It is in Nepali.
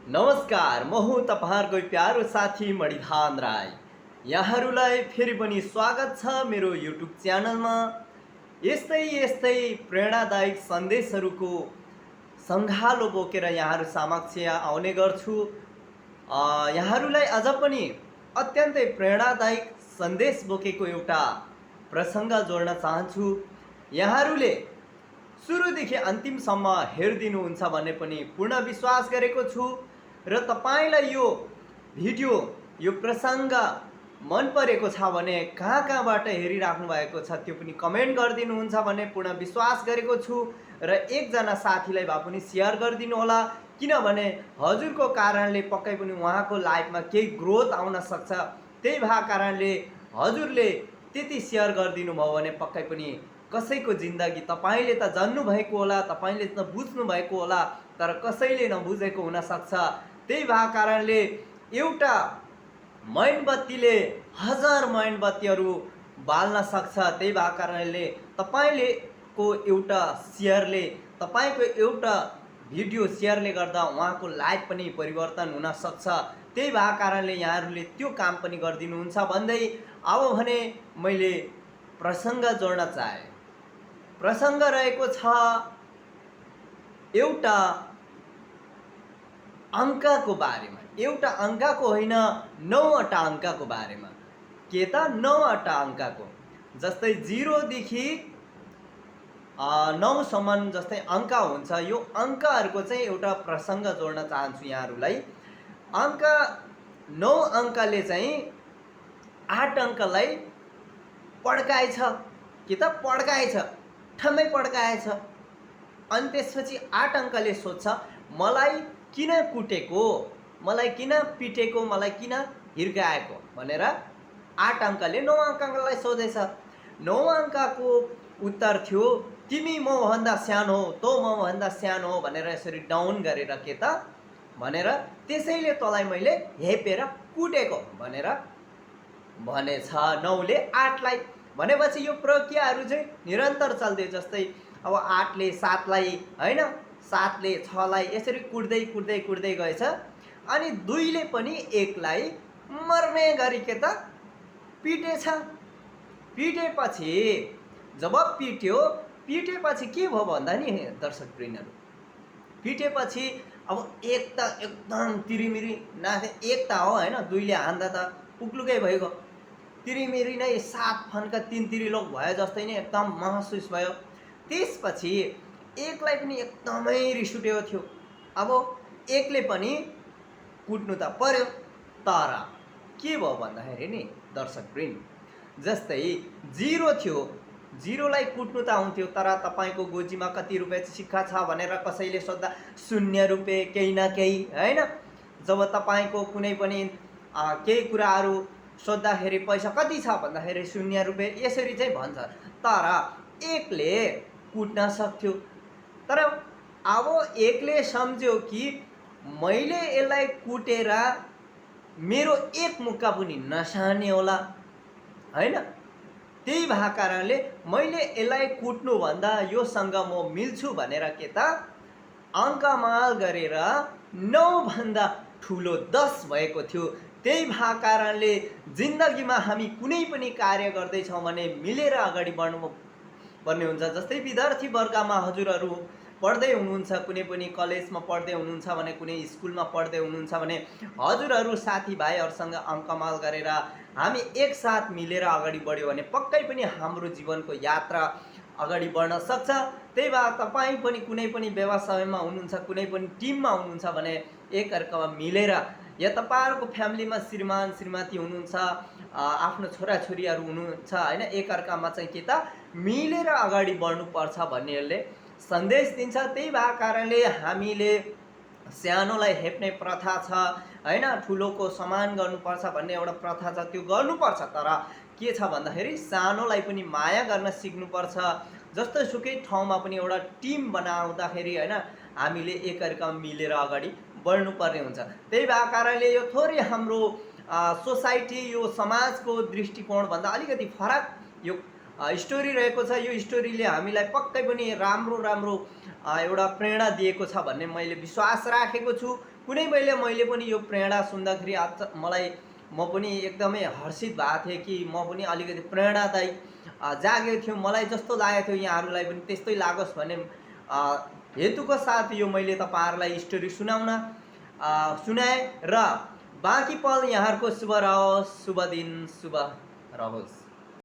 नमस्कार, म हुँ तपाईँहरूको प्यारो साथी मणिभान राई। यहाँहरूलाई फेरि पनि स्वागत छ मेरो युट्युब च्यानलमा। यस्तै यस्तै प्रेरणादायक सन्देशहरूको सङ्घालो बोकेर यहाँहरू समक्ष आउने गर्छु। यहाँहरूलाई अझ पनि अत्यन्तै प्रेरणादायक सन्देश बोकेको एउटा प्रसङ्ग जोड्न चाहन्छु। यहाँहरूले सुरुदेखि अन्तिमसम्म हेरिदिनुहुन्छ भन्ने पनि पूर्ण विश्वास गरेको छु र तपाईँलाई यो भिडियो यो प्रसङ्ग मन परेको छ भने कहाँबाट हेरिराख्नु भएको छ त्यो पनि कमेन्ट गरिदिनुहुन्छ भन्ने पूर्ण विश्वास गरेको छु र एकजना साथीलाई भए पनि सेयर गरिदिनु होला, किनभने हजुरको कारणले पक्कै पनि उहाँको लाइफमा केही ग्रोथ आउन सक्छ। त्यही भएको कारणले हजुरले त्यति सेयर गरिदिनु भयो भने पक्कै पनि कसैको जिन्दगी तपाईँले त जान्नु भएको होला, तपाईँले त बुझ्नु भएको होला, तर कसैले नबुझेको हुनसक्छ। त्यही भएको कारणले एउटा मोमबत्तीले हजार मोमबत्तीहरू बाल्न सक्छ। त्यही भएको कारणले तपाईँले को एउटा सेयरले, तपाईँको एउटा भिडियो सेयरले गर्दा उहाँको लाइफ पनि परिवर्तन हुन सक्छ। त्यही भएको कारणले यहाँहरूले त्यो काम पनि गरिदिनुहुन्छ भन्दै अब भने मैले प्रसङ्ग जोड्न चाहे। प्रसङ्ग रहेको छ एउटा अङ्कको बारेमा, एउटा अङ्कको होइन 9वटा अङ्कको बारेमा। के त 9वटा अङ्कको, जस्तै 0 देखि 9 सम्म जस्तै अङ्क हुन्छ। यो अङ्कहरूको चाहिँ एउटा प्रसङ्ग जोड्न चाहन्छु यहाँहरूलाई। अङ्क 9 अङ्कले चाहिँ 8 अङ्कलाई पड्काएछ, कि त पड्काएछ, ठम्मै पड्काएछ। अनि त्यसपछि 8 अङ्कले सोध्छ मलाई किन कुटेको, मलाई किन पिटेको, मलाई किन हिर्काएको भनेर 8 अङ्कले 9 अङ्कलाई सोधेछ। 9 अङ्कको उत्तर थियो तिमी मभन्दा सानो हो, तँ मभन्दा सानो हो भनेर यसरी डाउन गरेर के त भनेर त्यसैले तँलाई मैले हेपेर कुटेको भनेर भनेछ 9ले 8लाई। भनेपछि यो प्रक्रियाहरू चाहिँ निरन्तर चल्दै, जस्तै अब 8ले 7लाई होइन, 7ले 6लाई यसरी कुट्दै कुट्दै कुट्दै गएछ। अनि 2ले पनि 1लाई मर्ने गरी के त पिटेछ। पिटेपछि जब पिटेपछि के भयो भन्दा नि दर्शकवृन्दहरू, पिटेपछि अब 1 त एकदम तिरिमिरी नाथे, 1 त हो होइन, 2ले हान्दा त पुग्लुकै भइगयो। तिरिमिरी नै 7 फन्का 3 तिरिलोक भयो जस्तै नै एकदम महसुस भयो। त्यसपछि 1लाई पनि एकदमै रिस उठेको थियो। अब 1ले पनि कुट्नु त पर्यो, तर के भयो भन्दाखेरि नि दर्शकवृन्द, जस्तै 0 थियो, 0लाई कुट्नु त आउँथ्यो, तर तपाईँको गोजीमा कति रुपियाँ सिक्का छ भनेर कसैले सोद्धा 0 रुपियाँ केही न केही होइन। जब तपाईँको कुनै पनि केही कुराहरू सोद्धाखेरि पैसा कति छ भन्दाखेरि 0 रुपियाँ यसरी चाहिँ भन्छ, तर 1ले कुट्न सक्थ्यो। तर अब 1ले सम्झ्यो कि मैले यसलाई कुटेर मेरो 1 मुक्का पनि नसार्ने होला होइन। त्यही भएको कारणले मैले यसलाई कुट्नुभन्दा योसँग म मिल्छु भनेर के त अङ्कमाल गरेर 9 भन्दा ठुलो 10 भएको थियो। त्यही भएको कारणले जिन्दगीमा हामी कुनै पनि कार्य गर्दैछौँ भने मिलेर अगाडि बढ्नु पर्ने हुन्छ। जस्तै विद्यार्थी वर्गमा हजुरहरू पढ्दै हुनुहुन्छ, कुनै पनि कलेजमा पढ्दै हुनुहुन्छ भने, कुनै स्कुलमा पढ्दै हुनुहुन्छ भने हजुरहरू साथीभाइहरूसँग अङ्कमाल गरेर हामी एकसाथ मिलेर अगाडि बढ्यो भने पक्कै पनि हाम्रो जीवनको यात्रा अगाडि बढ्न सक्छ। त्यही भएर तपाईँ पनि कुनै पनि व्यवसायमा हुनुहुन्छ, कुनै पनि टिममा हुनुहुन्छ भने एकअर्कामा मिलेर, या तपाईँहरूको फ्यामिलीमा श्रीमान श्रीमती हुनुहुन्छ, आफ्नो छोराछोरीहरू हुनुहुन्छ होइन, एकअर्कामा चाहिँ के त मिलेर अगाडि बढ्नुपर्छ भन्नेहरूले सन्देश दिन्छ। त्यही भएको कारणले हामीले सानोलाई हेप्ने प्रथा छ होइन, ठुलोको सम्मान गर्नुपर्छ भन्ने एउटा प्रथा छ, त्यो गर्नुपर्छ। तर के छ भन्दाखेरि सानोलाई पनि माया गर्न सिक्नुपर्छ। जस्तो सुकै ठाउँमा पनि एउटा टिम बनाउँदाखेरि होइन, हामीले एकअर्कामा मिलेर अगाडि बढ्नुपर्ने हुन्छ। त्यही भएको कारणले यो थोरै हाम्रो सोसाइटी, यो समाजको दृष्टिकोणभन्दा अलिकति फरक यो स्टोरी रहेको छ। यो स्टोरीले हामीलाई पक्कै पनि राम्रो राम्रो एउटा प्रेरणा दिएको छ भन्ने मैले विश्वास राखेको छु। कुनै बेला मैले पनि यो प्रेरणा सुन्दाखेरि आज मलाई म पनि एकदमै हर्षित भएको थिएँ कि म पनि अलिकति प्रेरणादायी जागेको थियो। मलाई जस्तो लागेको थियो यहाँहरूलाई पनि त्यस्तै लागोस् भन्ने हेतुको साथ यो मैले तपाईँहरूलाई स्टोरी सुनाएँ र बाँकी पल यहाँहरूको शुभ रहोस्, शुभ दिन शुभ रहोस्।